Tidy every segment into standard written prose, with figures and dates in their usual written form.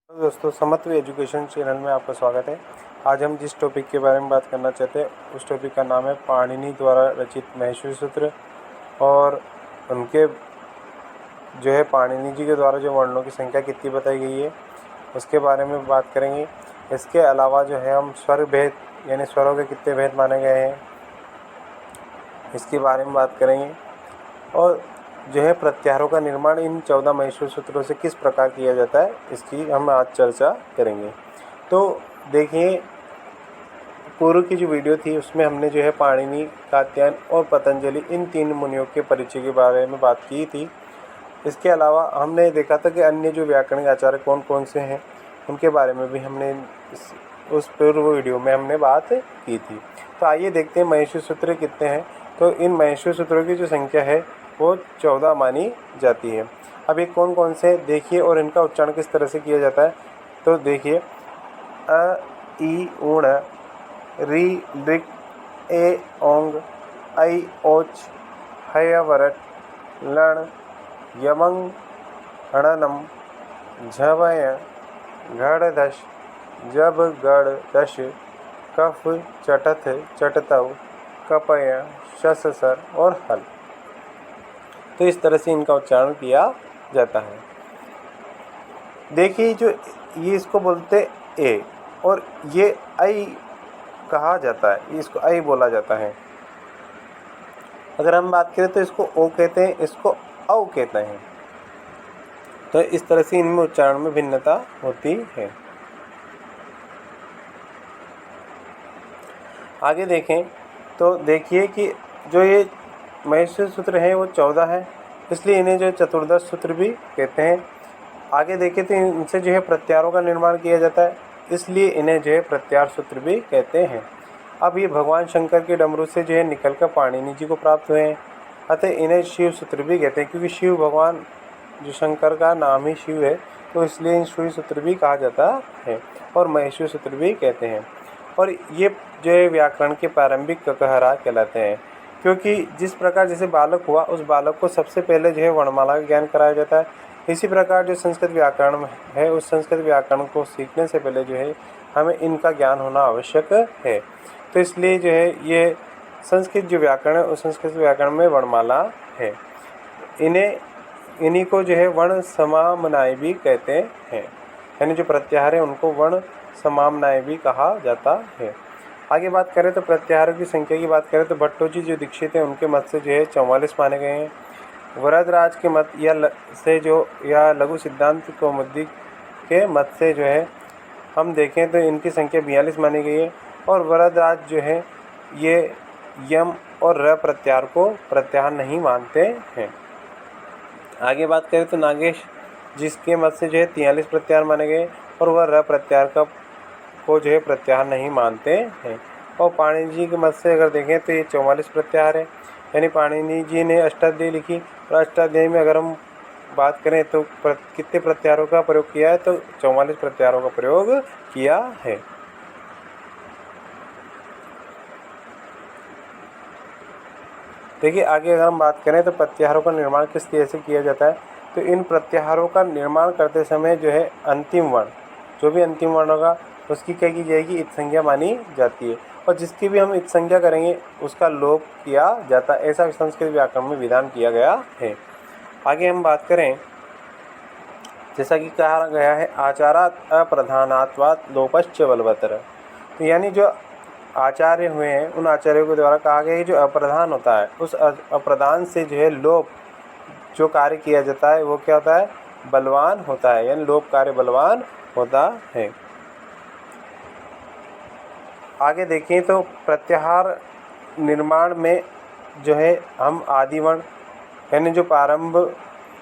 तो दोस्तों, समत्व एजुकेशन चैनल में आपका स्वागत है। आज हम जिस टॉपिक के बारे में बात करना चाहते हैं उस टॉपिक का नाम है पाणिनि द्वारा रचित महेश्वरी सूत्र और उनके पाणिनि जी के द्वारा जो वर्णों की संख्या कितनी बताई गई है उसके बारे में बात करेंगे। इसके अलावा हम स्वर भेद यानी स्वरों के कितने भेद माने गए हैं इसके बारे में बात करेंगे और प्रत्याहारों का निर्माण इन 14 महेश्वरी सूत्रों से किस प्रकार किया जाता है इसकी हम आज चर्चा करेंगे। तो देखिए, पूर्व की जो वीडियो थी उसमें हमने पाणिनि, कात्यायन और पतंजलि इन 3 मुनियों के परिचय के बारे में बात की थी। इसके अलावा हमने देखा था कि अन्य जो व्याकरण के आचार्य कौन कौन से हैं उनके बारे में भी हमने उस पूर्व वीडियो में हमने बात की थी। तो आइए देखते हैं महेश्वरी सूत्र कितने हैं। तो इन महेश्वरी सूत्रों की जो संख्या है वो 14 मानी जाती है। अब ये कौन कौन से देखिए और इनका उच्चारण किस तरह से किया जाता है। तो देखिए, अ, ई, ऊण, री, लिक, ए, ओंग, ऐ, ओच, हय, वरट, लण, यमंग, हणनम, झवय, घड़, दश, जब, गड़, दश, कफ, चटथ, चटतव, कपय, शस, सर और हल। तो इस तरह से इनका उच्चारण किया जाता है। देखिए, जो ये इसको बोलते ए और ये ऐ कहा जाता है, इसको ऐ बोला जाता है। अगर हम बात करें तो इसको ओ कहते हैं, इसको औ कहते हैं। तो इस तरह से इनमें उच्चारण में भिन्नता होती है। आगे देखें तो देखिए कि जो ये महेश्वरी सूत्र हैं वो 14 है, इसलिए इन्हें चतुर्दश सूत्र भी कहते हैं। आगे देखें तो इनसे प्रत्याहारों का निर्माण किया जाता है, इसलिए इन्हें प्रत्याहार सूत्र भी कहते हैं। अब ये भगवान शंकर के डमरू से निकलकर पाणिनि जी को प्राप्त हुए हैं, अतः इन्हें शिव सूत्र भी कहते हैं, क्योंकि शिव भगवान जो शंकर का नाम ही शिव है, तो इसलिए इन शिव सूत्र भी कहा जाता है और महेश्वरी सूत्र भी कहते हैं। और ये व्याकरण के प्रारंभिक ककहरा कहलाते हैं, क्योंकि जिस प्रकार जैसे बालक हुआ उस बालक को सबसे पहले वर्णमाला का ज्ञान कराया जाता है। इसी प्रकार जो संस्कृत व्याकरण है उस संस्कृत व्याकरण को सीखने से पहले हमें इनका ज्ञान होना आवश्यक है। तो इसलिए ये संस्कृत जो व्याकरण है उस संस्कृत व्याकरण में वर्णमाला है। इन्हीं को वर्ण समाम्नाय भी कहते हैं, यानी जो प्रत्याहार है उनको वर्ण समाम्नाय भी कहा जाता है। आगे बात करें तो प्रत्याहारों की संख्या की बात करें तो भट्टो जी जो दीक्षित हैं उनके मत से 44 माने गए हैं। वरदराज के मत या लघु सिद्धांत कौमुदी के मत से हम देखें तो इनकी संख्या 42 मानी गई है। और वरदराज ये यम और र प्रत्याहार को प्रत्याहार नहीं मानते हैं। आगे बात करें तो नागेश जिसके मत से 43 प्रत्याहार माने गए और वह र प्रत्याहार को प्रत्याहार नहीं मानते हैं। और पाणिनि जी के मत से अगर देखें तो ये 44 प्रत्याहार है, यानी पाणिनि जी ने अष्टाध्यायी लिखी और अष्टाध्यायी में अगर हम बात करें तो कितने प्रत्याहारों का प्रयोग किया है, तो 44 प्रत्याहारों का प्रयोग किया है। देखिए, आगे अगर हम बात करें तो प्रत्याहारों का निर्माण किस तरह से किया जाता है। तो इन प्रत्याहारों का निर्माण करते समय अंतिम वर्ण, जो भी अंतिम वर्ण होगा उसकी क्या की जाएगी, इत संज्ञा मानी जाती है, और जिसकी भी हम इत संज्ञा करेंगे उसका लोप किया जाता है। ऐसा संस्कृत व्याकरण में विधान किया गया है। आगे हम बात करें, जैसा कि कहा गया है, आचारात अप्रधानात्वात् लोपश्च बलवतर। तो यानी जो आचार्य हुए हैं उन आचार्यों के द्वारा कहा गया है जो अप्रधान होता है उस अप्रधान से लोप जो कार्य किया जाता है वो क्या होता है, बलवान होता है, यानी लोप कार्य बलवान होता है। आगे देखें तो प्रत्याहार निर्माण में हम आदिवर्ण यानी जो प्रारंभ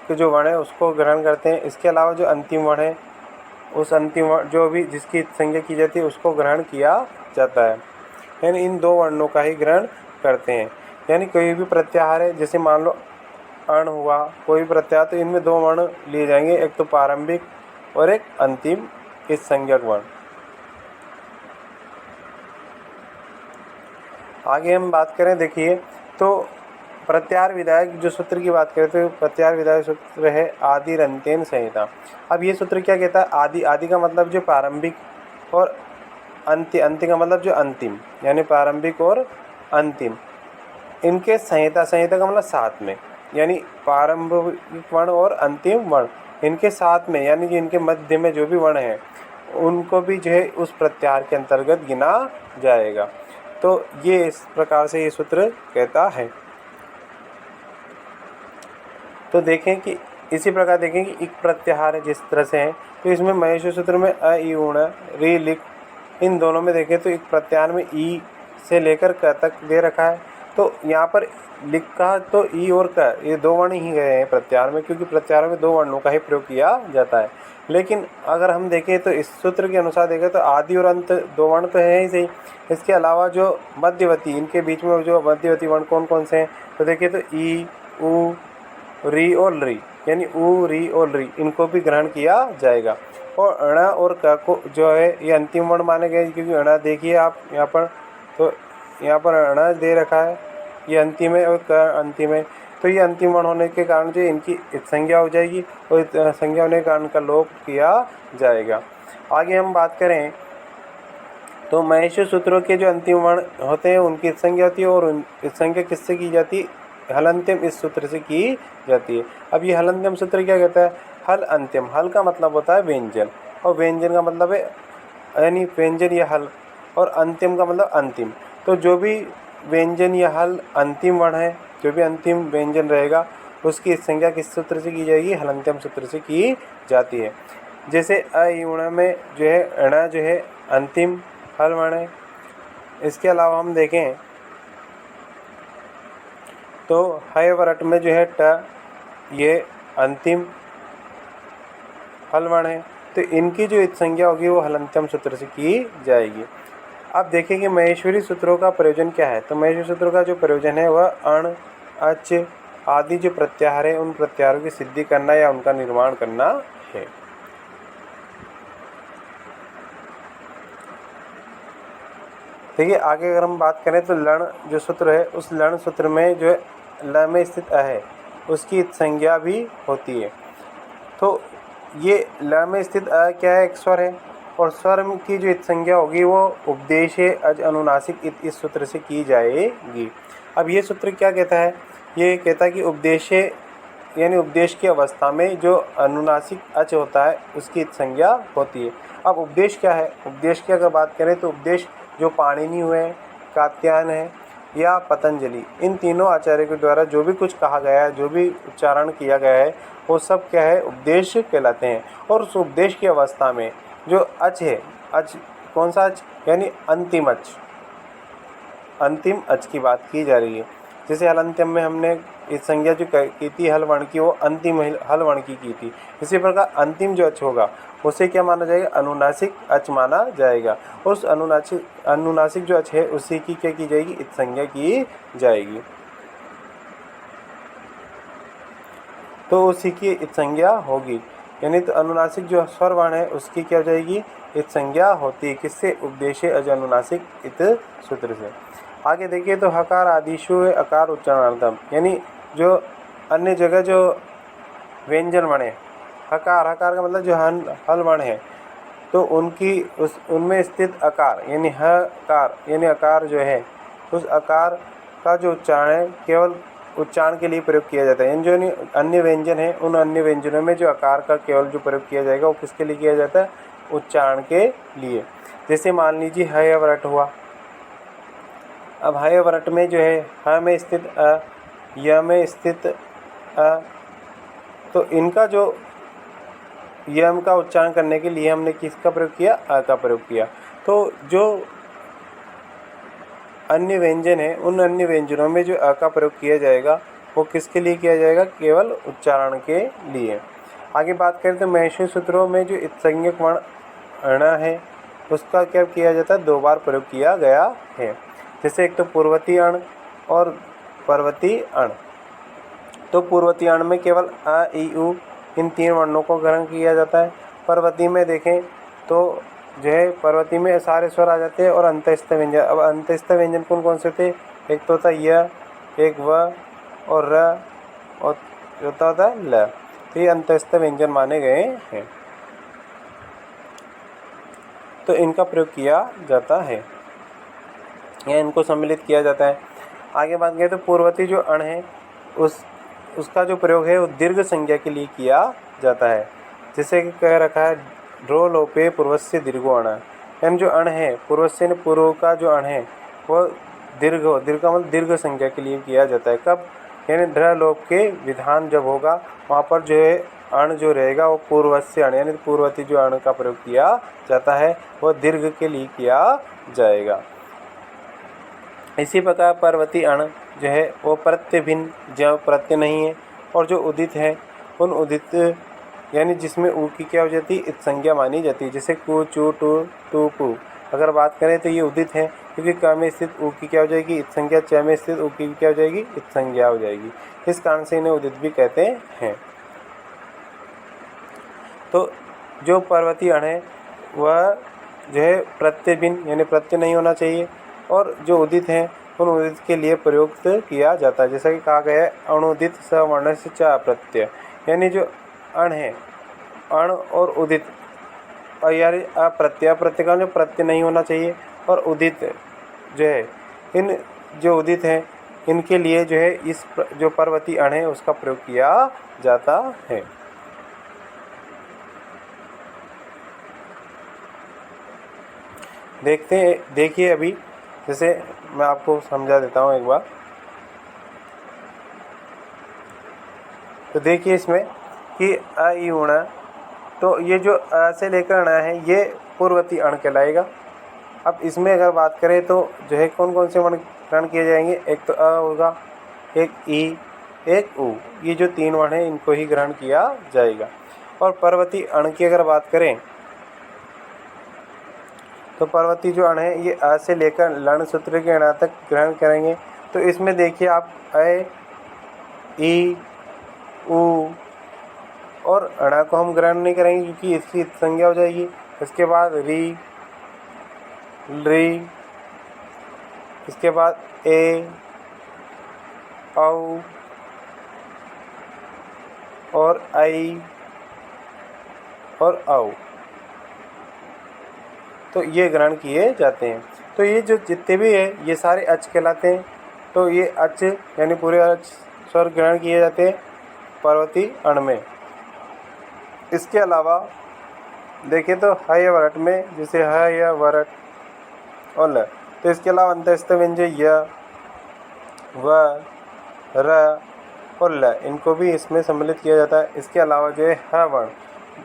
के जो वर्ण है उसको ग्रहण करते हैं। इसके अलावा जो अंतिम वर्ण है उस अंतिम वर्ण जो भी जिसकी संज्ञा की जाती है उसको ग्रहण किया जाता है, यानी इन 2 वर्णों का ही ग्रहण करते हैं। यानी कोई भी प्रत्याहार है, जैसे मान लो अण हुआ, कोई भी प्रत्याहार, तो इनमें 2 वर्ण लिए जाएंगे, एक तो प्रारंभिक और एक अंतिम इस संज्ञक वर्ण। आगे हम बात करें, देखिए तो प्रत्याहार विधायक जो सूत्र की बात करें तो प्रत्याहार विधायक सूत्र है आदिरंत्येन संहिता। अब ये सूत्र क्या कहता है? आदि, आदि का मतलब जो प्रारंभिक, और अंत्य, अंत्य का मतलब जो अंतिम, यानी प्रारंभिक और अंतिम, इनके संहिता, संहिता का मतलब साथ में, यानी प्रारंभिक वर्ण और अंतिम वर्ण इनके साथ में, यानी कि इनके मध्य में जो भी वर्ण है उनको भी जो है उस प्रत्याहार के अंतर्गत गिना जाएगा। तो ये इस प्रकार से ये सूत्र कहता है। तो देखें कि इसी प्रकार देखें कि एक प्रत्याहार है जिस तरह से है, तो इसमें महेश्वरी सूत्र में अ, ई, उण, री, लिख, इन दोनों में देखें तो एक प्रत्याहार में ई से लेकर क तक दे रखा है। तो यहाँ पर लिखा तो ई और क, ये दो वर्ण ही गए हैं प्रत्याहार में, क्योंकि प्रत्याहार में दो वर्णों का ही प्रयोग किया जाता है। लेकिन अगर हम देखें तो इस सूत्र के अनुसार देखें तो आदि और अंत दो वर्ण तो है ही सही, इसके अलावा जो मध्यवर्ती, इनके बीच में जो मध्यवर्ती वर्ण कौन कौन से हैं, तो देखिए तो ई, उ, री और री, यानी उ, री और री, इनको भी ग्रहण किया जाएगा। और अण और क को जो है ये अंतिम वर्ण माने गए, क्योंकि अण देखिए आप यहाँ पर, तो यहाँ पर अण दे रखा है, ये अंतिम है और क अंतिम है, तो ये अंतिम वर्ण होने के कारण जो इनकी संज्ञा हो जाएगी और संज्ञा होने के कारण का लोप किया जाएगा। आगे हम बात करें तो महेश्वरी सूत्रों के जो अंतिम वर्ण होते हैं उनकी संज्ञा होती है, और संज्ञा किससे की जाती है? हलंत्यम इस सूत्र से की जाती है। अब ये हलंत्यम सूत्र क्या कहता है? हल अंत्यम, हल का मतलब होता है व्यंजन, और व्यंजन का मतलब है यानी व्यंजन या हल, और अंतिम का मतलब अंतिम। तो जो भी व्यंजन या हल अंतिम वर्ण है, जो भी अंतिम व्यंजन रहेगा उसकी संज्ञा किस सूत्र से की जाएगी? हलंत्यम सूत्र से की जाती है। जैसे अ, ई, उण में जो है अण जो है अंतिम हल वर्ण है। इसके अलावा हम देखें तो हय वरट में जो है ट, ये अंतिम हल वर्ण है, तो इनकी जो संज्ञा होगी वो हलंत्यम सूत्र से की जाएगी। अब देखें कि महेश्वरी सूत्रों का प्रयोजन क्या है। तो महेश्वरी सूत्रों का जो प्रयोजन है वह अण, अच आदि जो प्रत्याहार है उन प्रत्याहारों की सिद्धि करना या उनका निर्माण करना है। देखिए आगे अगर हम बात करें तो लण जो सूत्र है, उस लण सूत्र में जो है ल में स्थित अ है उसकी संज्ञा भी होती है। तो ये ल में स्थित अ क्या है? एक स्वर है, और स्वर की जो संज्ञा होगी वो उपदेश अज अनुनासिक इस सूत्र से की जाएगी। अब ये सूत्र क्या कहता है? ये कहता है कि उपदेश यानी उपदेश की अवस्था में जो अनुनासिक अच होता है उसकी संज्ञा होती है। अब उपदेश क्या है? उपदेश की अगर बात करें तो उपदेश जो पाणिनि हुए, कात्यायन है या पतंजलि, इन तीनों आचार्य के द्वारा जो भी कुछ कहा गया है, जो भी उच्चारण किया गया है, वो सब क्या है? उपदेश कहलाते हैं। और उस उपदेश की अवस्था में जो अच है, अच कौन सा अच? यानी अंतिम अच, अंतिम अच की बात की जा रही है। जैसे हलंत्यम में हमने इस संज्ञा जो की थी हल वर्ण की, वो अंतिम हल वर्ण की थी। इसी प्रकार अंतिम जो अच होगा उसे क्या माना जाएगा? अनुनासिक अच माना जाएगा। और उस अनुनासिक जो अच है उसी की क्या की जाएगी? इत संज्ञा की जाएगी। तो उसी की इत संज्ञा होगी, यानी तो अनुनासिक जो स्वर वर्ण है उसकी क्या हो जाएगी? इत संज्ञा होती है। किससे? उपदेशे अज अनुनासिक इत सूत्र से। आगे देखिए तो हकार आदिशु अकार उच्चारणार्थम, यानी जो अन्य जगह जो व्यंजन वर्ण है, हकार, हकार का मतलब जो हल वर्ण है, तो उनकी उनमें स्थित अकार यानी हकार यानी अकार जो है, उस अकार का जो उच्चारण है केवल उच्चारण के लिए प्रयोग किया जाता है। इन जो अन्य व्यंजन है उन अन्य व्यंजनों में जो आकार का केवल जो प्रयोग किया जाएगा वो किसके लिए किया जाता है? उच्चारण के लिए। जैसे मान लीजिए हय वरट हुआ। अब हय वरट में जो है ह में स्थित अ, य में स्थित अ, तो इनका जो यम का उच्चारण करने के लिए हमने किसका प्रयोग किया? अ का प्रयोग किया। तो जो अन्य व्यंजन है उन अन्य व्यंजनों में जो अ का प्रयोग किया जाएगा वो किसके लिए किया जाएगा? केवल उच्चारण के लिए। आगे बात करें तो महेश्वरी सूत्रों में जो इत्संज्ञक वर्ण अण है उसका क्या किया जाता है? दो बार प्रयोग किया गया है। जैसे एक तो पूर्वती अण और परवती अण। तो पूर्वती अण में केवल अ, ई, उ इन तीन वर्णों को ग्रहण किया जाता है। परवती में देखें तो जो है परवती में सारे स्वर आ जाते हैं और अंतस्थ व्यंजन। अब अंतस्थ व्यंजन कौन कौन से थे? एक तो था य, एक व, और र और होता है ल। तो ये अंतस्थ व्यंजन माने गए हैं, तो इनका प्रयोग किया जाता है या इनको सम्मिलित किया जाता है। आगे बात करें तो पूर्ववर्ती जो अण है उसका जो प्रयोग है वो दीर्घ संज्ञा के लिए किया जाता है। जैसे कि कह रखा है ड्रो लोपे पूर्वस्य दीर्घो अण, यानी जो अण है पूर्वस्य पूर्व का जो अण है वो दीर्घ का मतलब दीर्घ संज्ञा के लिए किया जाता है। कब? यानी ड्र लोप के विधान जब होगा वहाँ पर जो है अण जो रहेगा वो पूर्वस्य अण यानी पूर्ववर्ती जो अण का प्रयोग किया जाता है वो दीर्घ के लिए किया जाएगा। इसी प्रकार परवर्ती अण जो है वो प्रत्यय भिन्न जो प्रत्यय नहीं है और जो उदित है उन उदित यानी जिसमें ऊ की क्या हो जाती है इत संज्ञा मानी जाती है। जैसे कु चू टू टू पू अगर बात करें तो ये उदित है क्योंकि क में स्थित ऊ की क्या हो जाएगी इत संज्ञा, च में स्थित ऊ की क्या हो जाएगी इत संज्ञा हो जाएगी। इस कारण से इन्हें उदित भी कहते हैं। तो जो पर्वतीय अण है वह जो है प्रत्यय भिन्न यानी प्रत्यय नहीं होना चाहिए और जो उदित हैं उन उदित के लिए प्रयुक्त किया जाता है। जैसा कि कहा गया है अणुदित सवर्ण से च प्रत्यय, यानी जो अण है अण और उदित यार अप्रत्यय का जो प्रत्यय नहीं होना चाहिए और उदित जो है इन जो उदित हैं इनके लिए जो है इस जो पर्वतीय अण है उसका प्रयोग किया जाता है। देखिए अभी जैसे मैं आपको समझा देता हूँ एक बार। तो देखिए इसमें कि अ ई उण, तो ये जो अ से लेकर अण है ये पूर्ववर्ती अण कहलाएगा। अब इसमें अगर बात करें तो जो है कौन कौन से वर्ण ग्रहण किए जाएंगे, एक तो अ होगा, एक ई, एक उ, ये जो तीन वर्ण हैं इनको ही ग्रहण किया जाएगा। और पर्वतीय अण की अगर बात करें तो पर्वतीय जो अण है ये अ से लेकर लण सूत्र के अण तक ग्रहण करेंगे। तो इसमें देखिए आप अ, ई, उ और अणा को हम ग्रहण नहीं करेंगे क्योंकि इसकी संज्ञा हो जाएगी। इसके बाद री, री, इसके बाद ए, औ और आई और औ, तो ये ग्रहण किए जाते हैं। तो ये जो जितने भी है ये सारे अच कहलाते हैं। तो ये अच यानी पूरे अच स्वर ग्रहण किए जाते हैं पर्वतीय अण में। इसके अलावा देखें तो हय वरट में जैसे हय वरट और ल, तो इसके अलावा अंतस्थ व्यंजन य, व, र और ल इनको भी इसमें सम्मिलित किया जाता है। इसके अलावा जो है ह वर्ण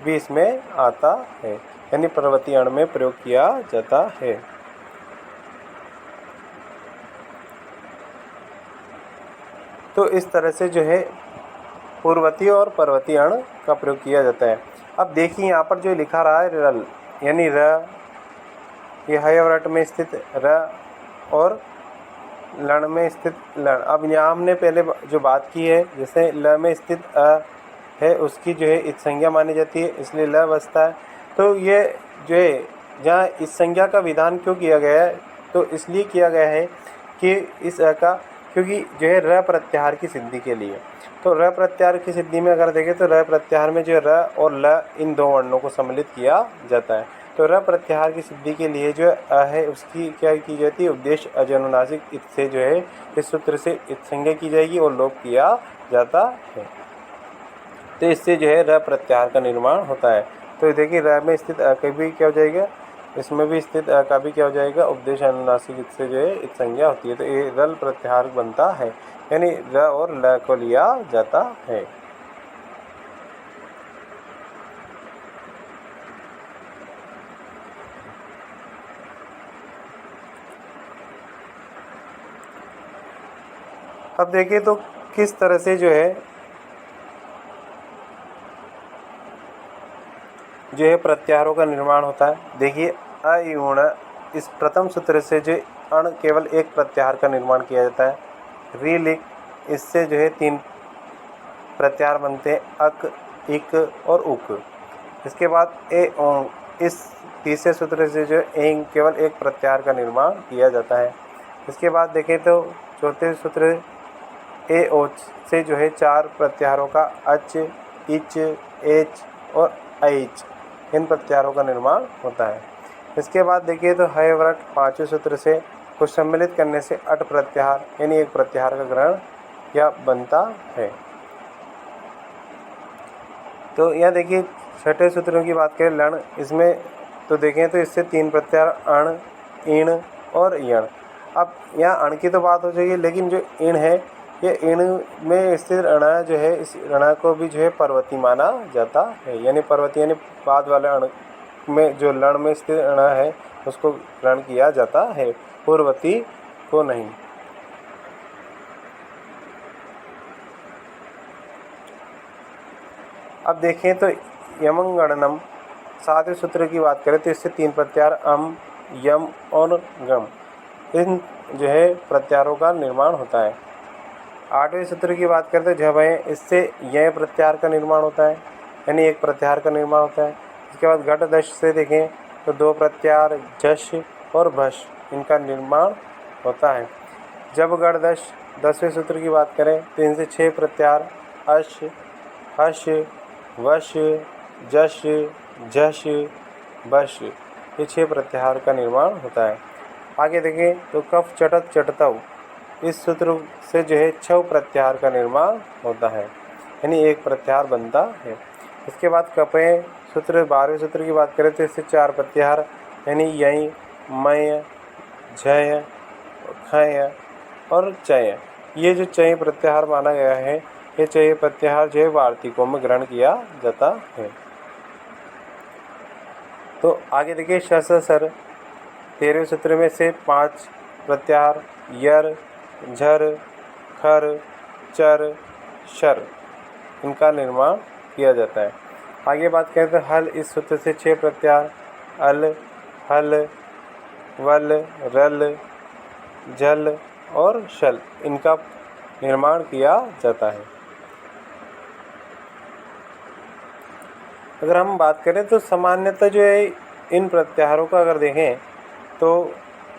भी इसमें आता है यानी पर्वतीय अण में प्रयोग किया जाता है। तो इस तरह से जो है पूर्वतीय और पर्वतीय अण का प्रयोग किया जाता है। अब देखिए यहाँ पर जो लिखा रहा है रल यानी र, ये हय वरट में स्थित र और लण में स्थित लण। अब यहाँ हमने पहले जो बात की है जैसे ल में स्थित अ है उसकी जो है इत संज्ञा मानी जाती है इसलिए ल बचता है। तो ये जो है जहाँ इस संज्ञा का विधान क्यों किया गया है, तो इसलिए किया गया है कि इस अ का क्योंकि जो है र प्रत्याहार की सिद्धि के लिए। तो र प्रत्याहार की सिद्धि में अगर देखें तो र प्रत्याहार में जो र और ल इन दो वर्णों को सम्मिलित किया जाता है। तो र प्रत्याहार की सिद्धि के लिए जो अ है उसकी क्या की जाती है उपदेश अजनुनासिक इत से जो है इस सूत्र से इत संज्ञा की जाएगी और लोप किया जाता है। तो इससे जो है र प्रत्याहार का निर्माण होता है। तो देखिए र में स्थित अ का भी क्या हो जाएगा, इसमें भी स्थित अ का भी क्या हो जाएगा उपदेश अनुनासिक इत से जो है इत संज्ञा होती है। तो ये रल प्रत्याहार बनता है यानी र और ल को लिया जाता है। अब देखिए तो किस तरह से जो है प्रत्याहारों का निर्माण होता है। देखिए अ ई उण इस प्रथम सूत्र से जो अण केवल एक प्रत्याहार का निर्माण किया जाता है। री लिख इससे जो है तीन प्रत्याहार बनते हैं अक, इक और उक। इसके बाद ए ओं इस तीसरे सूत्र से जो एंग केवल एक प्रत्याहार का निर्माण किया जाता है। इसके बाद देखें तो चौथे सूत्र ए ओ से जो है 4 प्रत्याहारों का अच, इच, एच और ऐच, इन प्रत्याहारों का निर्माण होता है। इसके बाद देखिए तो है व्रत 5वें सूत्र से को सम्मिलित करने से अट प्रत्याहार यानी एक प्रत्याहार का ग्रहण या बनता है। तो यहाँ देखिए 6ठे सूत्रों की बात करें लण, इसमें तो देखें तो इससे 3 प्रत्याहार अण, इण और यण। अब यहाँ अण की तो बात हो जाएगी, लेकिन जो इण है ये इण में स्थित ऋणा जो है, इस ऋणा को भी जो है पर्वती माना जाता है। यानी पर्वती यानी बाद वाले अण में जो लण में स्थित ऋणा है उसको ग्रहण किया जाता है, पूर्वती को नहीं। अब देखें तो यमंगणनम 7वें सूत्र की बात करें तो इससे 3 प्रत्याहार अम, यम और गम, इन जो है प्रत्याहारों का निर्माण होता है। 8वें सूत्र की बात करें तो जब है, इससे यह प्रत्याहार का निर्माण होता है, यानी एक प्रत्याहार का निर्माण होता है। इसके बाद घट दश से देखें तो 2 प्रत्याहार जश और भश, इनका निर्माण होता है। जब गढ़ दश 10वें सूत्र की बात करें तो इनसे 6 प्रत्याहार अश, हश, वश, जश, झश, बश, ये 6 प्रत्याहार का निर्माण होता है। आगे देखें तो कफ चटत चटतव, इस सूत्र से जो है 6 प्रत्याहार का निर्माण होता है, यानी एक प्रत्याहार बनता है। इसके बाद कपय सूत्र 12वें सूत्र की बात करें तो इससे 4 प्रत्याहार यानी यय, मय, झय, खय और चय, ये जो चय प्रत्याहार माना गया है, ये चय प्रत्याहार जो है वार्तिकों में ग्रहण किया जाता है। तो आगे देखिए शस सर 13वें सूत्र में से 5 प्रत्याहार यर, झर, खर, चर, शर, इनका निर्माण किया जाता है। आगे बात करें तो हल, इस सूत्र से 6 प्रत्याहार अल, हल, वल, रल, जल और शल, इनका निर्माण किया जाता है। अगर हम बात करें तो सामान्यतः जो है इन प्रत्याहारों का अगर देखें तो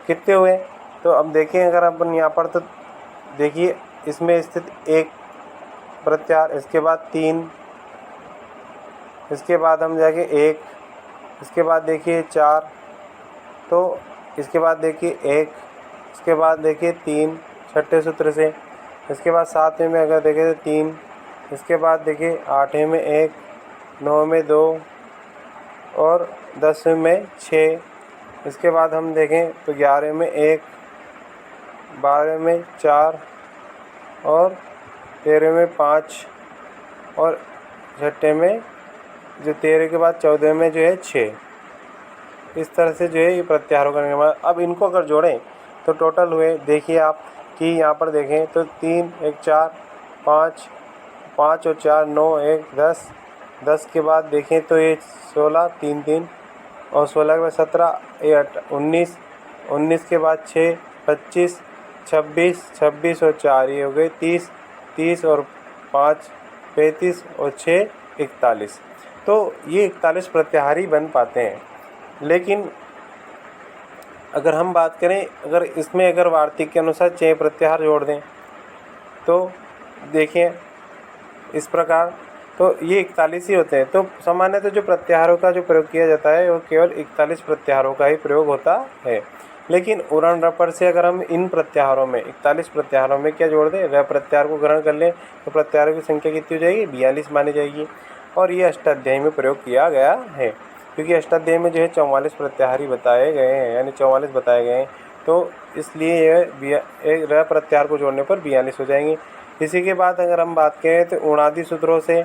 कितने हुए, तो अब देखें अगर अपन यहाँ पर तो देखिए इसमें स्थित 1 प्रत्याहार, इसके बाद 3, इसके बाद हम जाके 1, इसके बाद देखिए 4, तो इसके बाद देखिए 1, इसके बाद देखिए 3 छठे सूत्र से, इसके बाद 7वें में अगर देखें तो 3, इसके बाद देखिए 8वें में 1, 9 में 2 और 10वें में 6, इसके बाद हम देखें तो 11वें में 1, 12वें में 4 और 13वें में 5 और छठे में जो 13 के बाद 14वें में जो है 6, इस तरह से जो है ये प्रत्याहारों का निर्माण। अब इनको अगर जोड़ें तो टोटल हुए, देखिए आप कि यहाँ पर देखें तो 3, 1, 4, 5, 5 और 4, 9, 1, 10, 10 के बाद देखें तो ये 16, 3, 3 और 16 के बाद 17, 19, 19 के बाद 6, 25, 26, 26 और 4 ये हो गए 30, 30 और 5, 35 और 6, 41। तो ये 41 प्रत्याहार ही बन पाते हैं। लेकिन अगर हम बात करें, अगर इसमें अगर वार्तिक के अनुसार 6 प्रत्याहार जोड़ दें तो देखिए इस प्रकार, तो ये 41 ही होते हैं। तो सामान्यतः जो प्रत्याहारों का जो प्रयोग किया जाता है वो केवल 41 प्रत्याहारों का ही प्रयोग होता है। लेकिन उरण रपर से अगर हम इन प्रत्याहारों में 41 प्रत्याहारों में क्या जोड़ दें, र प्रत्याहार को ग्रहण कर लें तो प्रत्याहारों की संख्या कितनी हो जाएगी, 42 मानी जाएगी। और ये अष्टाध्यायी में प्रयोग किया गया है, क्योंकि अष्टाध्यायी में जो है 44 प्रत्याहार ही बताए गए हैं, यानी 44 बताए गए हैं, तो इसलिए यह र प्रत्याहार को जोड़ने पर 42 हो जाएंगे। इसी के बाद अगर हम बात करें तो उणादि सूत्रों से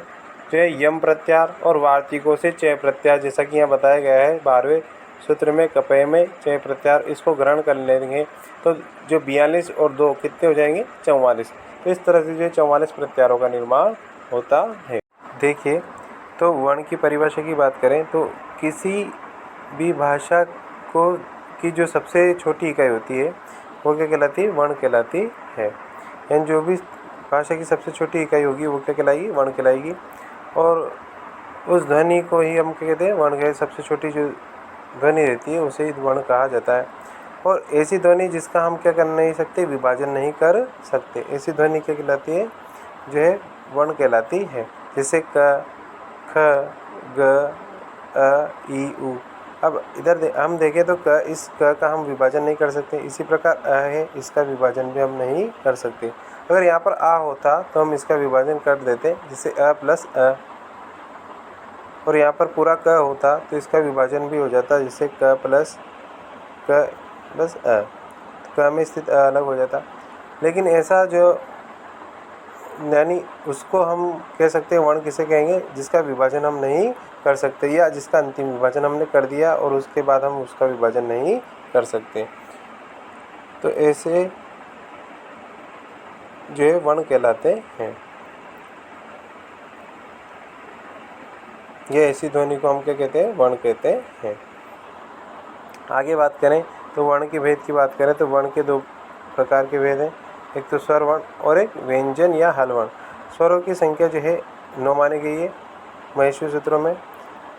जो है यम प्रत्याहार और वार्तिकों से चय प्रत्याहार, जैसा कि यहाँ बताया गया है 12वें सूत्र में कपय में चय प्रत्याहार, इसको ग्रहण कर लेंगे तो जो 42 और 2 कितने हो जाएंगे, 44। तो इस तरह से जो 44 प्रत्याहारों का निर्माण होता है। देखिए तो वर्ण की परिभाषा की बात करें तो किसी भी भाषा को की जो सबसे छोटी इकाई होती है वो क्या कहलाती है, वर्ण कहलाती है। यानी जो भी भाषा की सबसे छोटी इकाई होगी वो क्या कहलाएगी, वर्ण कहलाएगी। और उस ध्वनि को ही हम क्या कहते हैं, वर्ण कहते हैं। सबसे छोटी जो ध्वनि रहती है उसे ही वर्ण कहा जाता है। और ऐसी ध्वनि जिसका हम क्या कर नहीं सकते, विभाजन नहीं कर सकते, ऐसी ध्वनि क्या कहलाती है, जो है वर्ण कहलाती है। जैसे क, ख, ग, अ, ई, उ। अब इधर हम देखें तो इस क का हम विभाजन नहीं कर सकते। इसी प्रकार अ है, इसका विभाजन भी हम नहीं कर सकते। अगर यहाँ पर आ होता तो हम इसका विभाजन कर देते, जैसे अ प्लस अ। और यहाँ पर पूरा क होता तो इसका विभाजन भी हो जाता, जैसे क प्लस अ। क में स्थित अ अलग हो जाता। लेकिन ऐसा जो, यानी उसको हम कह सकते हैं वर्ण किसे कहेंगे, जिसका विभाजन हम नहीं कर सकते, या जिसका अंतिम विभाजन हमने कर दिया और उसके बाद हम उसका विभाजन नहीं कर सकते। तो ऐसे जो है वर्ण कहलाते हैं। ये ऐसी ध्वनि को हम क्या कहते हैं, वर्ण कहते हैं। आगे बात करें तो वर्ण के भेद की बात करें तो वर्ण के 2 प्रकार के भेद हैं, एक तो स्वर वर्ण और एक व्यंजन या हल वर्ण। स्वरों की संख्या जो है 9 मानी गई है महेश्वरी सूत्रों में।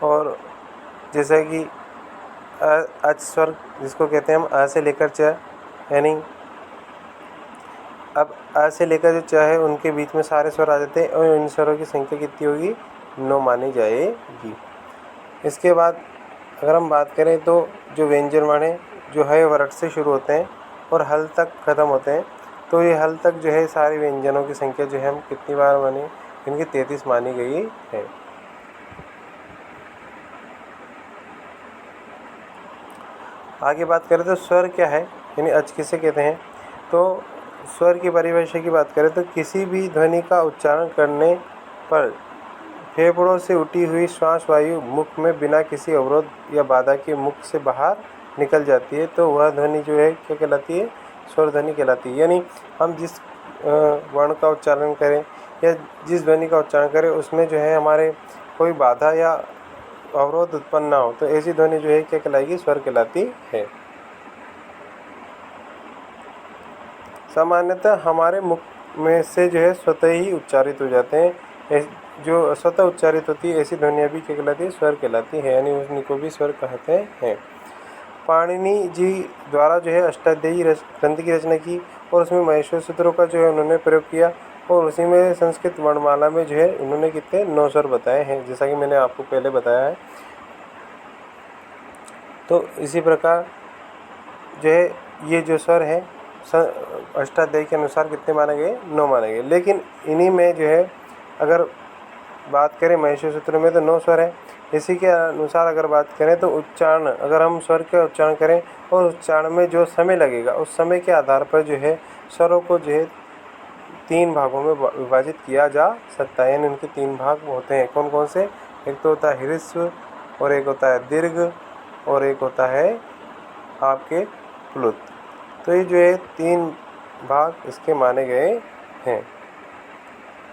और जैसा कि अच स्वर जिसको कहते हैं हम अ से लेकर च, यानी अब अ से लेकर जो च है उनके बीच में सारे स्वर आ जाते हैं और इन स्वरों की संख्या कितनी होगी, 9 मानी जाएगी। इसके बाद अगर हम बात करें तो जो व्यंजन वर्ण है जो है वरट से शुरू होते हैं और हल तक ख़त्म होते हैं। तो ये हल तक जो है सारे व्यंजनों की संख्या जो है हम कितनी बार मानी, इनकी 33 मानी गई है। आगे बात करें तो स्वर क्या है, यानी अच किसे कहते हैं। तो स्वर की परिभाषा की बात करें तो किसी भी ध्वनि का उच्चारण करने पर फेफड़ों से उठी हुई श्वास वायु मुख में बिना किसी अवरोध या बाधा के मुख से बाहर निकल जाती है, तो वह ध्वनि जो है क्या कहलाती है, स्वर ध्वनि कहलाती है। यानी हम जिस वर्ण का उच्चारण करें या जिस ध्वनि का उच्चारण करें उसमें जो है हमारे कोई बाधा या अवरोध उत्पन्न ना हो, तो ऐसी ध्वनि जो है क्या कहलाएगी, स्वर कहलाती है। सामान्यतः हमारे मुख में से जो है स्वतः ही उच्चारित हो जाते हैं, जो स्वतः उच्चारित होती है ऐसी ध्वनियाँ भी क्या कहलाती है, स्वर कहलाती है, यानी उनको भी स्वर कहते हैं। पाणिनि जी द्वारा जो है अष्टाध्यायी ग्रंथ की रचना की और उसमें महेश्वरी सूत्रों का जो है उन्होंने प्रयोग किया और उसी में संस्कृत वर्णमाला में जो है उन्होंने कितने 9 स्वर बताए हैं, जैसा कि मैंने आपको पहले बताया है। तो इसी प्रकार जो है ये जो स्वर है अष्टाध्यायी के अनुसार कितने माने गए, 9 माने गए। लेकिन इन्हीं में जो है अगर बात करें महेश्वरी सूत्र में तो 9 स्वर है। इसी के अनुसार अगर बात करें तो उच्चारण, अगर हम स्वर का उच्चारण करें और उच्चारण में जो समय लगेगा उस समय के आधार पर जो है स्वरों को जो है 3 भागों में विभाजित किया जा सकता है, यानी उनके 3 भाग होते हैं। कौन कौन से, एक तो होता है ह्रस्व और एक होता है दीर्घ और एक होता है आपके प्लुत। तो ये जो है 3 भाग इसके माने गए हैं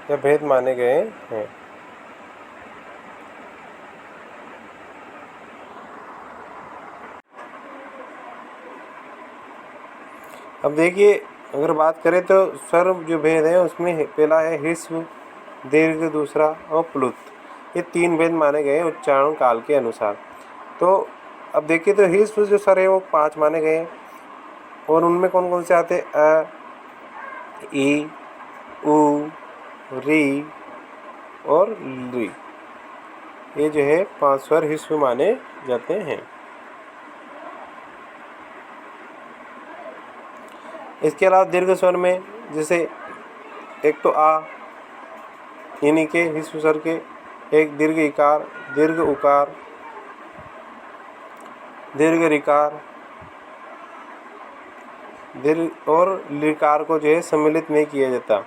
या भेद माने गए हैं। अब देखिए अगर बात करें तो स्वर जो भेद है उसमें पहला है ह्रस्व, दीर्घ दूसरा और प्लुत। ये 3 भेद माने गए हैं उच्चारण काल के अनुसार। तो अब देखिए तो ह्रस्व जो स्वर है वो 5 माने गए हैं और उनमें कौन कौन से आते हैं, अ, ई, उ, री और ली। ये जो है 5 स्वर ह्रस्व माने जाते हैं। इसके अलावा दीर्घ स्वर में जैसे एक तो आ, इन्हीं के ह्रस्व स्वर के, एक दीर्घ इकार, दीर्घ उकार, दीर्घ ऋकार, दीर्घ और लिकार को जो है सम्मिलित नहीं किया जाता,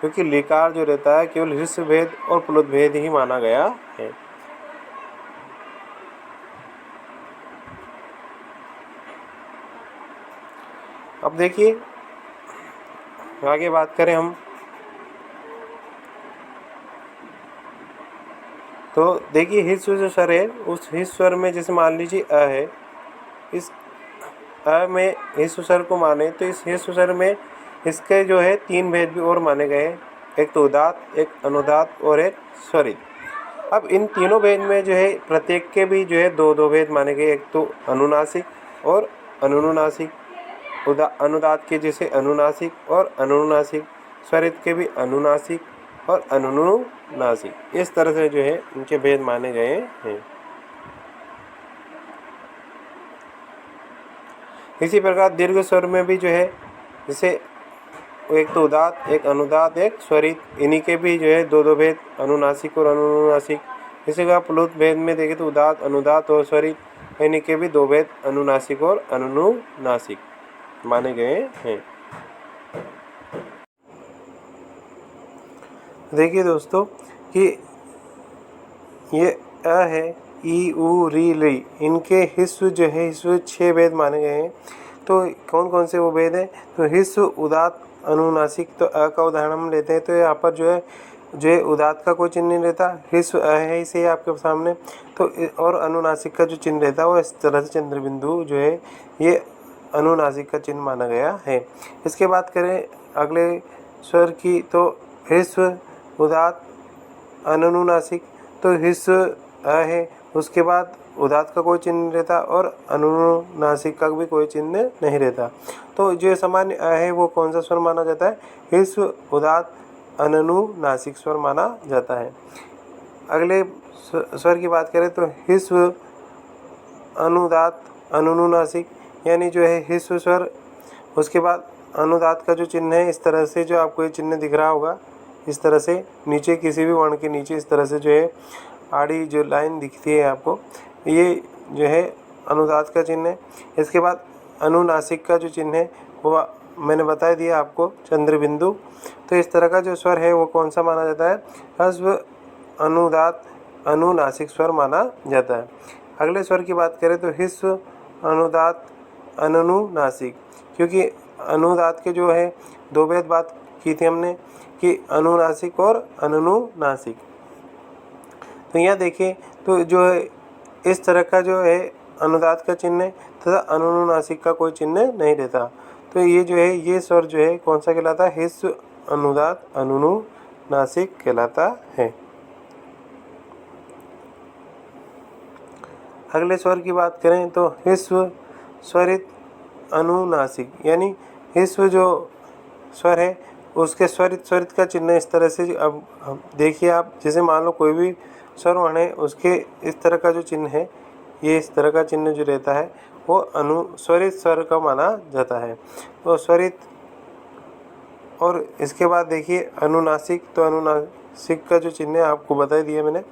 क्योंकि लिकार जो रहता है केवल ह्रस्व भेद और प्लुत भेद ही माना गया है। अब देखिए आगे बात करें हम तो देखिए ह्रस्व जो स्वर है उस ह्रस्व स्वर में जैसे मान लीजिए अ है, इस अ में ह्रस्व स्वर को माने तो इस ह्रस्व स्वर में इसके जो है 3 भेद भी और माने गए हैं, एक तो उदात्त, एक अनुदात्त और एक स्वरित। अब इन तीनों भेद में जो है प्रत्येक के भी जो है 2-2 भेद माने गए, एक तो अनुनासिक और अनुनुनासिक। अनुदात के जैसे अनुनासिक और अनुनासिक, स्वरित के भी अनुनासिक और अनुनुनासिक, इस तरह से जो है इनके भेद माने गए हैं। इसी प्रकार दीर्घ स्वर में भी जो है जैसे एक तो उदात, एक अनुदात, एक स्वरित, इन्हीं के भी जो है दो दो भेद, अनुनासिक और अनुनासिक। इसी का प्लुत भेद में देखें तो उदात, अनुदात और स्वरित, इन्हीं के भी दो भेद, अनुनासिक और अनुनुनासिक माने गए हैं। देखिए दोस्तों कि ये अ है, ई, उ, री, ली, इनके हिस्व जो है हिस्व 6 भेद माने गए हैं। तो कौन कौन से वो भेद हैं? तो हिस्व, उदात, अनुनासिक। तो अ का उदाहरण हम लेते हैं तो यहाँ पर जो है उदात का कोई चिन्ह नहीं रहता, हिस्व अ है इसे आपके सामने। तो और अनुनासिक का जो चिन्ह रहता है वो इस तरह से चंद्र बिंदु जो है ये अनुनासिक का चिन्ह माना गया है। इसके बाद करें अगले स्वर की, तो हिस्व, उदात, अनुनासिक। तो हिस्व अ है, उसके बाद उदात का कोई चिन्ह नहीं रहता और अनुनासिक का भी कोई चिन्ह नहीं रहता। तो जो सामान्य अ है वो कौन सा स्वर माना जाता है? हिस्व, उदात, अनुनासिक स्वर माना जाता है। अगले स्वर की बात करें तो हिस्व, अनुदात, अनुनासिक, यानी जो है हिस्व स्वर, उसके बाद अनुदात का जो चिन्ह है इस तरह से, जो आपको ये चिन्ह दिख रहा होगा इस तरह से, नीचे किसी भी वर्ण के नीचे इस तरह से जो है आड़ी जो लाइन दिखती है आपको, ये जो है अनुदात का चिन्ह है। इसके बाद अनुनासिक का जो चिन्ह है वो मैंने बता दिया आपको, चंद्र बिंदु। तो इस तरह का जो स्वर है वो कौन सा माना जाता है? ह्रस्व, अनुदात, अनुनासिक स्वर माना जाता है। अगले स्वर की बात करें तो हिस्व, अनुदात, अनुनासिक। क्योंकि अनुदात के जो है दो भेद बात की थी हमने कि अनुनासिक और अनुनासिक। तो यहाँ देखिए तो जो है इस तरह का जो है अनुदात का चिन्ह है तथा अनुनासिक का कोई चिन्ह नहीं रहता। तो ये जो है ये स्वर जो है कौन सा कहलाता है? हिस्व, अनुदात, अनुनासिक कहलाता है। अगले स्वर की बात करें तो हिस्व, स्वरित, अनुनासिक। यानी हिस्व जो स्वर है उसके स्वरित का चिन्ह इस तरह से, अब देखिए आप, जैसे मान लो कोई भी स्वर वर्ण है उसके इस तरह का जो चिन्ह है, ये इस तरह का चिन्ह जो रहता है वो अनुस्वरित स्वर का माना जाता है। तो स्वरित, और इसके बाद देखिए अनुनासिक, तो अनुनासिक का जो चिन्ह है आपको बता दिया मैंने।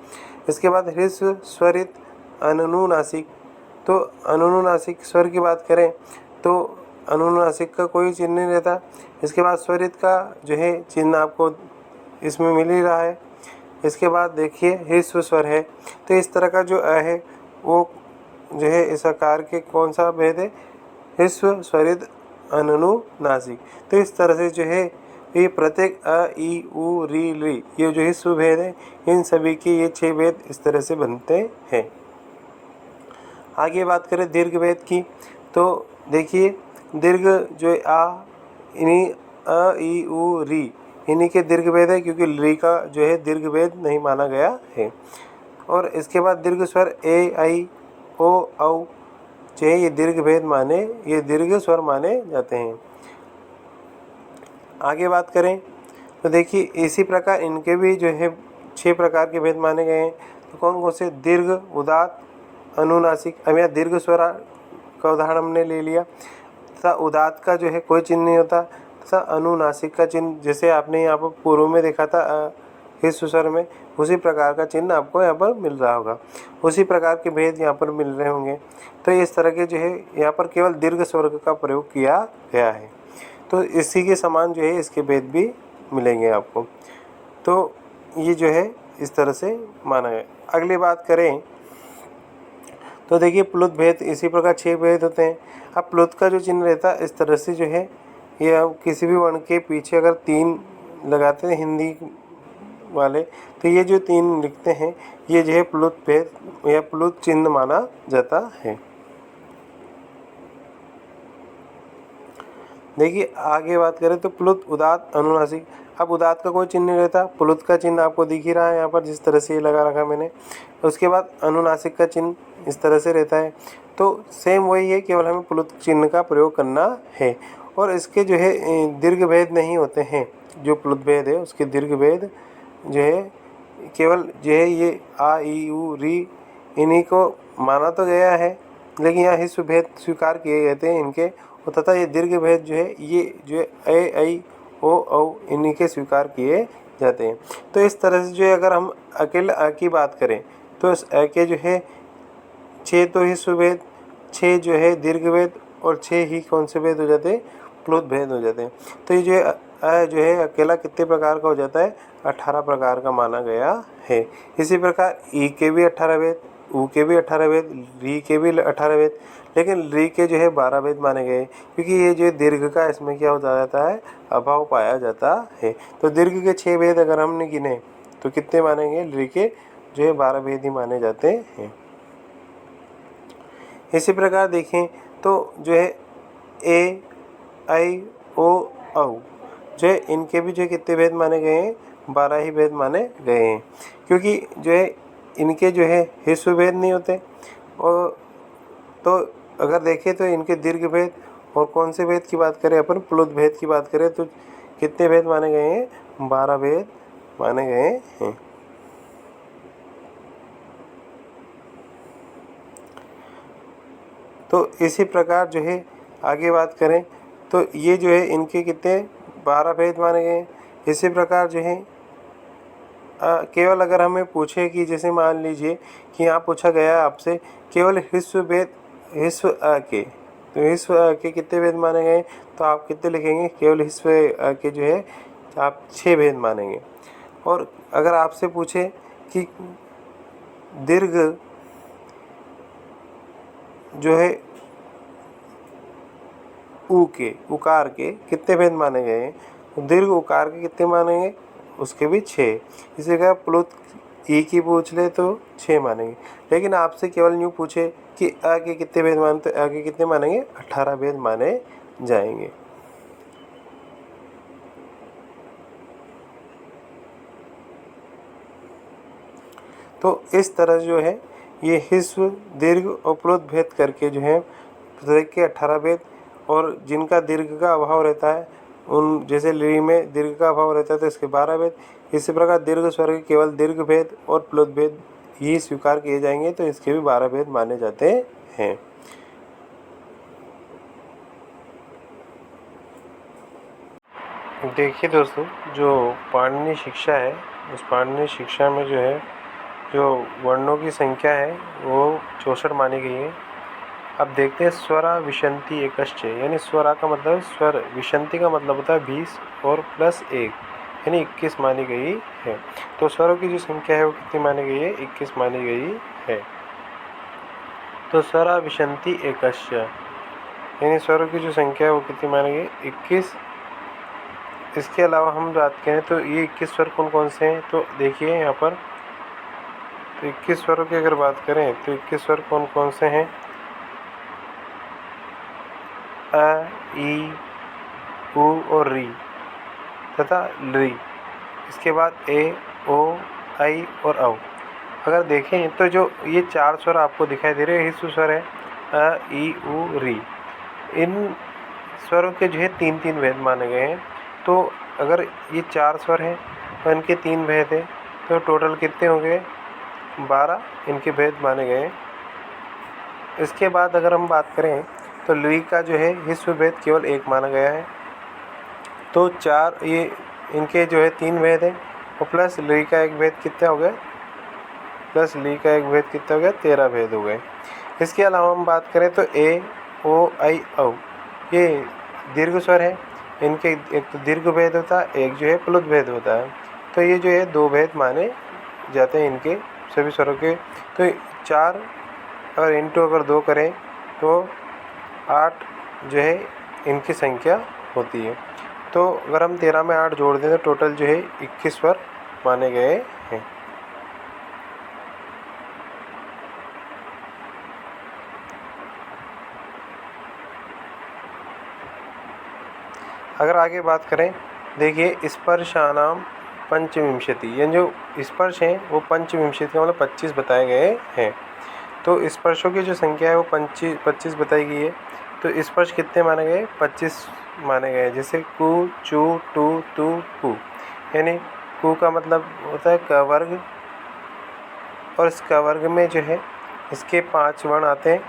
इसके बाद ह्रस्व, स्वरित, अनुनासिक। तो अनुनासिक स्वर की बात करें तो अनुनासिक का कोई चिन्ह नहीं रहता। इसके बाद स्वरित का जो है चिन्ह आपको इसमें मिल ही रहा है। इसके बाद देखिए ह्रस्व स्वर है, तो इस तरह का जो अ है वो जो है इस आकार के कौन सा भेद है? ह्रस्व, स्वरित, अनुनासिक। तो इस तरह से जो है ये प्रत्येक अ, ई, उ, री, ली, ये जो ह्रस्व भेद है इन सभी के ये 6 भेद इस तरह से बनते हैं। आगे बात करें दीर्घ भेद की, तो देखिए दीर्घ जो है आ, इन्हीं अ, ई, उ, री, इन्हीं के दीर्घ भेद है, क्योंकि ली का जो है दीर्घ भेद नहीं माना गया है। और इसके बाद दीर्घ स्वर ए, आई, ओ, औ जो है ये दीर्घ भेद माने, ये दीर्घ स्वर माने जाते हैं। आगे बात करें तो देखिए इसी प्रकार इनके भी जो है 6 प्रकार के भेद माने गए हैं। तो कौन कौन से? दीर्घ, उदात, अनुनासिक। अब यहाँ दीर्घ स्वर का उदाहरण हमने ले लिया, तथा उदात का जो है कोई चिन्ह नहीं होता, तथा अनुनासिक का चिन्ह जैसे आपने यहाँ पर पूर्व में देखा था ह्रस्व स्वर में, उसी प्रकार का चिन्ह आपको यहाँ पर मिल रहा होगा, उसी प्रकार के भेद यहाँ पर मिल रहे होंगे। तो इस तरह के जो है यहाँ पर केवल दीर्घ स्वर का प्रयोग किया गया है, तो इसी के समान जो है इसके भेद भी मिलेंगे आपको। तो ये जो है इस तरह से माना है। अगली बात करें तो देखिए प्लुत भेद, इसी प्रकार 6 भेद होते हैं। अब प्लुत का जो चिन्ह रहता है इस तरह से जो है, ये हम किसी भी वर्ण के पीछे अगर 3 लगाते हैं हिंदी वाले, तो ये जो 3 लिखते हैं ये जो है प्लुत भेद या प्लुत चिन्ह माना जाता है। देखिए आगे बात करें तो प्लुत, उदात्त, अनुनासिक। अब उदात्त का कोई चिन्ह नहीं रहता, प्लुत का चिन्ह आपको दिख ही रहा है यहाँ पर जिस तरह से ये लगा रखा मैंने। उसके बाद अनुनासिक का चिन्ह इस तरह से रहता है। तो सेम वही है, केवल हमें प्लुत चिन्ह का प्रयोग करना है। और इसके जो है दीर्घ भेद नहीं होते हैं। जो प्लुत भेद है उसके दीर्घ भेद जो है केवल जो है ये आ ई उ री इन्हीं को माना तो गया है, लेकिन यहाँ हिस्व भेद स्वीकार किए गए थे इनके, और तथा ये दीर्घ भेद जो है ये जो है ए ऐ ओ औ इन्हीं के स्वीकार किए जाते हैं। तो इस तरह से जो है अगर हम अकेले अ की बात करें तो इस अ के जो है 6 तो हिस्व भेद, 6 जो है दीर्घ भेद और 6 ही कौन से भेद हो जाते हैं, प्लुत भेद हो जाते हैं। तो ये जो है अ जो है अकेला कितने प्रकार का हो जाता है, 18 प्रकार का माना गया है। इसी प्रकार ई के भी 18 भेद, ऊ के भी 18 भेद, री के भी 18 भेद, लेकिन री के जो है 12 भेद माने गए, क्योंकि ये जो दीर्घ का इसमें क्या हो जाता है, अभाव पाया जाता है। तो दीर्घ के 6 भेद अगर हमने गिने तो कितने मानेंगे, री के जो है 12 भेद ही माने जाते हैं। इसी प्रकार देखें तो जो है ए ऐ ओ औ जो है इनके भी जो है कितने भेद माने गए हैं, 12 ही भेद माने गए हैं, क्योंकि जो है इनके जो है हिस्व भेद नहीं होते। और तो अगर देखें तो इनके दीर्घ भेद और कौन से भेद की बात करें अपन, प्लुत भेद की बात करें तो कितने भेद माने गए हैं, 12 भेद माने गए हैं। तो इसी प्रकार जो है आगे बात करें तो ये जो है इनके कितने 12 भेद माने गए हैं। इसी प्रकार जो है केवल अगर हमें पूछे कि जैसे मान लीजिए कि यहाँ पूछा गया है आपसे केवल हिस्व भेद, हिस्व अ के, तो हिस्व अ के कितने भेद माने गए, तो आप कितने लिखेंगे, केवल हिस्व अ के जो है आप 6 भेद मानेंगे। और अगर आपसे पूछे कि दीर्घ जो है ऊ के, उकार के कितने भेद माने गए हैं, तो दीर्घ उकार के कितने मानेंगे, उसके भी 6। इसी का प्लुत ई की पूछ ले तो 6 मानेंगे, लेकिन आपसे केवल यूँ पूछे कि अ के कितने भेद माने, तो अ के कितने मानेंगे, 18 भेद माने जाएंगे। तो इस तरह जो है ये हिस्व, दीर्घ और प्लुत भेद करके जो है प्रत्येक के 18 भेद, और जिनका दीर्घ का अभाव रहता है उन, जैसे ली में दीर्घ का अभाव रहता है तो इसके 12 भेद। इसी प्रकार दीर्घ स्वर के केवल दीर्घ भेद और प्लुत भेद ही स्वीकार किए जाएंगे, तो इसके भी 12 भेद माने जाते हैं। देखिए दोस्तों, जो पाणिनि शिक्षा है उस पाणिनि शिक्षा में जो है जो वर्णों की संख्या है वो 64 मानी गई है। अब देखते हैं स्वरा विशंति एकश्च, यानी स्वरा का मतलब स्वर, विशंति का मतलब होता है 20 और प्लस 1 यानी 21 मानी गई है। तो स्वरों की जो संख्या है वो कितनी मानी गई है, 21 मानी गई है। तो स्वरा विशंति एकश्च यानी स्वरों की जो संख्या है वो कितनी मानी गई, 21। इसके अलावा हम बात करें तो ये 21 स्वर कौन कौन से हैं, तो देखिए यहाँ पर, तो 21 स्वरों की अगर बात करें तो 21 स्वर कौन कौन से हैं, अ ई उ और री तथा ली। इसके बाद ए ओ ऐ और औ। अगर देखें तो जो ये 4 स्वर आपको दिखाई दे रहे हैं हिस्व स्वर है, अ ई उ री, इन स्वरों के जो है 3-3 भेद माने गए हैं। तो अगर ये 4 स्वर हैं और इनके 3 भेद हैं तो टोटल कितने हो गए, 12 इनके भेद माने गए। इसके बाद अगर हम बात करें तो ली का जो है हिस्व भेद केवल 1 माना गया है। तो 4 ये इनके जो है 3 भेद हैं और प्लस ली का 1 भेद कितना हो गया, प्लस ली का 1 भेद कितना हो गया, 13 भेद हो गए। इसके अलावा हम बात करें तो ए ओ ऐ औ, ये दीर्घ स्वर है, इनके एक तो दीर्घ भेद होता है, एक जो है प्लुत भेद होता है। तो ये जो है 2 भेद माने जाते हैं इनके सभी स्वरों के। तो 4 और इंटू अगर 2 करें तो 8 जो है इनकी संख्या होती है। तो अगर हम 13 में 8 जोड़ दें तो टोटल जो है 21 स्वर माने गए हैं। अगर आगे बात करें, देखिए स्पर्शानाम पंचविंशति, ये जो स्पर्श हैं वो पंचविंशति मतलब 25 बताए गए हैं। तो स्पर्शों की जो संख्या है वो 25 बताई गई है। तो स्पर्श कितने माने गए? 25 माने गए। जैसे कु, चू, टू, तू, कु, यानी कु का मतलब होता है क वर्ग, और इस क वर्ग में जो है इसके 5 वर्ण आते हैं।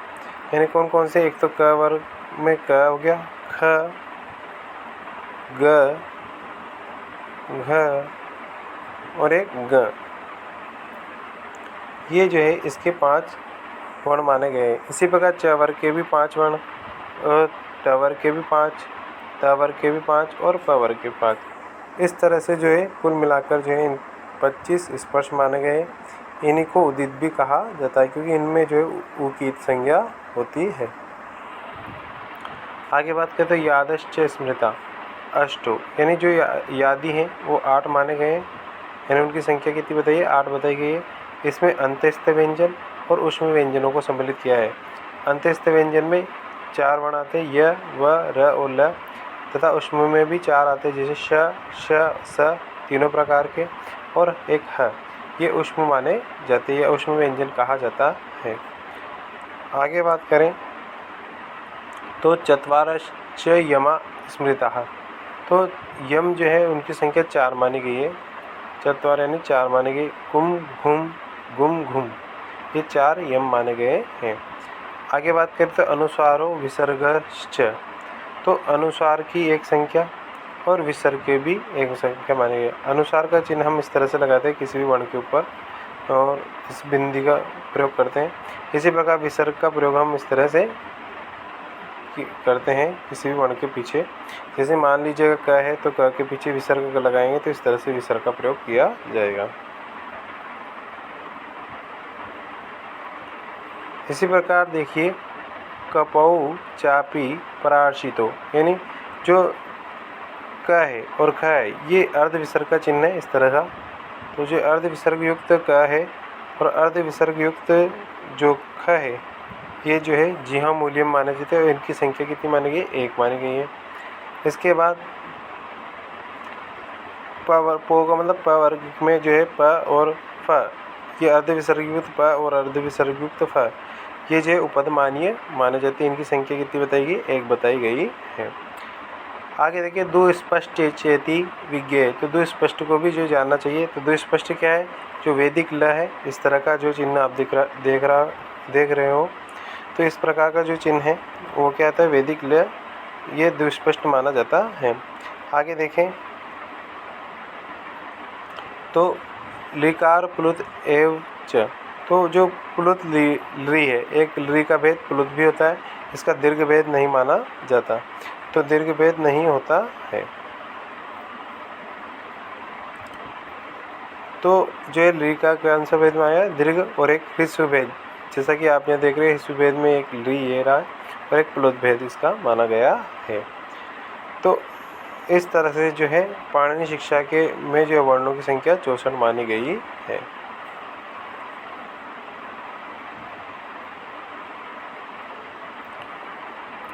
यानी कौन कौन से? एक तो क वर्ग में क हो गया, ख, ग, घ और एक ग। ये जो है इसके 5 वर्ण माने गए। इसी प्रकार च वर्ग के भी 5 वर्ण, और ट वर्ग के भी 5, त वर्ग के भी 5 और प वर्ग के 5। इस तरह से जो है कुल मिलाकर जो है इन 25 स्पर्श माने गए। इन्हीं को उदित भी कहा जाता है, क्योंकि इनमें जो है उ की संज्ञा होती है। आगे बात करते हैं यादश्च स्मृता अष्टो, यानी जो यादी हैं वो 8 माने गए हैं। यानी उनकी संख्या कितनी बताइए? 8 बताई गई है। इसमें अंत्यस्थ व्यंजन और ऊष्म व्यंजनों को सम्मिलित किया है। अंत्यस्थ व्यंजन में 4 वर्ण आते हैं, य, व, र और ल, तथा ऊष्म में भी 4 आते हैं, जैसे श, श, स, तीनों प्रकार के, और एक ह। ये ऊष्म माने जाते हैं, ऊष्म व्यंजन कहा जाता है। आगे बात करें तो चत्वारश्च यमा स्मृतः, तो यम जो है उनकी संख्या 4 मानी गई है। चत्वार यानी 4 माने गए। कुम, घुम, गुम, घुम, ये 4 यम माने गए हैं। आगे बात करते हैं अनुस्वारो विसर्गश्च, तो अनुस्वार की एक संख्या और विसर्ग के भी एक संख्या माने गए। अनुस्वार का चिन्ह हम इस तरह से लगाते हैं किसी भी वर्ण के ऊपर, और इस बिंदी का प्रयोग करते हैं। इसी प्रकार विसर्ग का प्रयोग हम इस तरह से करते हैं किसी भी वर्ण के पीछे। जैसे मान लीजिएगा क है तो क के पीछे विसर्ग लगाएंगे, तो इस तरह से विसर्ग का प्रयोग किया जाएगा। इसी प्रकार देखिए कपौ चापी परार्शितो, यानी जो क है और ख है ये अर्ध विसर्ग का चिन्ह है इस तरह का। तो जो अर्ध विसर्ग युक्त क है और अर्ध विसर्ग युक्त जो ख है ये जो है जिहा मूल्यम माने जाते हैं, और इनकी संख्या कितनी मानी गई? 1 मानी गई है। इसके बाद पो का मतलब प वर्ग में जो है प और फ, ये अर्ध विसर्ग युक्त प और अर्ध विसर्ग युक्त फ, ये जो है उपद मानीय माने जाते हैं। इनकी संख्या कितनी बताई गई? 1 बताई गई है। आगे देखिए दो स्पष्ट चेती विज्ञेय, तो दो स्पष्ट को भी जो जानना चाहिए। तो दो स्पष्ट क्या है? जो वैदिक ल है, इस तरह का जो चिन्ह आप देख रहे हो, तो इस प्रकार का जो चिन्ह है वो क्या आता है? वैदिक ल, ये दुस्पष्ट माना जाता है। आगे देखें तो लिकार प्लुत एव च, तो जो प्लुत लृ है, एक लृ का भेद प्लुत भी होता है, इसका दीर्घ भेद नहीं माना जाता, तो दीर्घ भेद नहीं होता है। तो जो है लृ का कौन सा भेद में आया? दीर्घ और एक ह्रस्व भेद, जैसा कि आप यहाँ देख रहे हैं ह्रस्व भेद में एक लृ ये रहा है और एक प्लुत भेद इसका माना गया है। तो इस तरह से जो है पाणिनि शिक्षा के में जो वर्णों की संख्या 64 मानी गई है।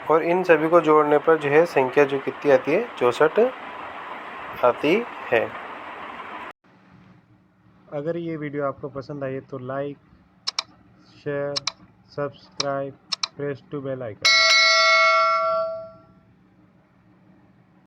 और इन सभी को जोड़ने पर जो है संख्या जो कितनी आती है? 64 आती है। अगर ये वीडियो आपको पसंद आई तो like, share, subscribe, press to bell icon.